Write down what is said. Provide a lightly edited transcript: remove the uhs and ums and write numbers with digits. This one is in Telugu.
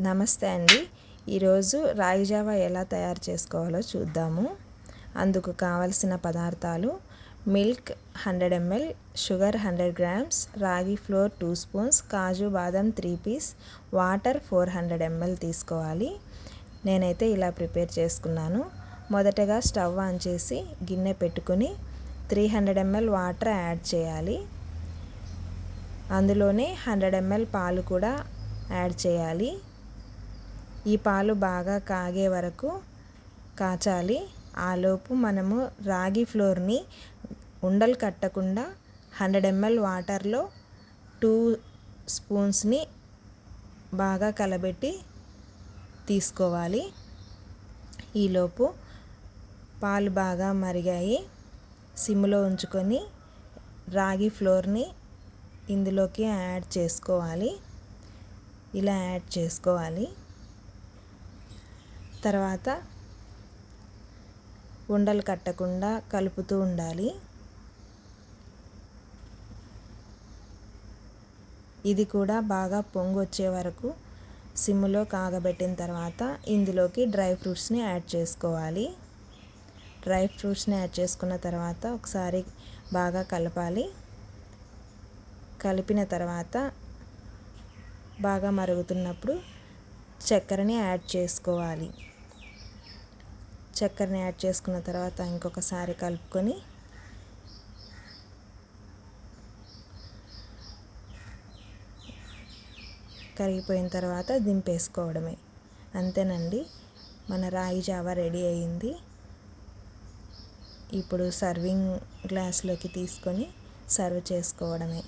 నమస్తే అండి. ఈరోజు రాగి జావా ఎలా తయారు చేసుకోవాలో చూద్దాము. అందుకు కావలసిన పదార్థాలు: మిల్క్ 100 ml, షుగర్ 100 grams, రాగి ఫ్లోర్ 2 స్పూన్స్, కాజు బాదం 3 పీస్, వాటర్ 400 ml తీసుకోవాలి. నేనైతే ఇలా ప్రిపేర్ చేసుకున్నాను. మొదటగా స్టవ్ ఆన్ చేసి గిన్నె పెట్టుకుని 300 ml వాటర్ యాడ్ చేయాలి. అందులోనే 100 ml పాలు కూడా యాడ్ చేయాలి. ఈ పాలు బాగా కాగే వరకు కాచాలి. ఆలోపు మనము రాగి ఫ్లోర్ని ఉండలు కట్టకుండా 100 ml వాటర్లో 2 స్పూన్స్ని బాగా కలబెట్టి తీసుకోవాలి. ఈలోపు పాలు బాగా మరిగాయి. సిమ్లో ఉంచుకొని రాగి ఫ్లోర్ని ఇందులోకి యాడ్ చేసుకోవాలి. ఇలా యాడ్ చేసుకోవాలి. తర్వాత ఉండలు కట్టకుండా కలుపుతూ ఉండాలి. ఇది కూడా బాగా పొంగు వచ్చే వరకు సిమ్లో కాగబెట్టిన తర్వాత ఇందులోకి డ్రై ఫ్రూట్స్ని యాడ్ చేసుకోవాలి. డ్రై ఫ్రూట్స్ని యాడ్ చేసుకున్న తర్వాత ఒకసారి బాగా కలపాలి. కలిపిన తర్వాత బాగా మరుగుతున్నప్పుడు చక్కెరని యాడ్ చేసుకోవాలి. చక్కెరని యాడ్ చేసుకున్న తర్వాత ఇంకొకసారి కలుపుకొని కరిగిపోయిన తర్వాత దింపేసుకోవడమే. అంతేనండి, మన రాగి జావా రెడీ అయ్యింది. ఇప్పుడు సర్వింగ్ గ్లాస్లోకి తీసుకొని సర్వ్ చేసుకోవడమే.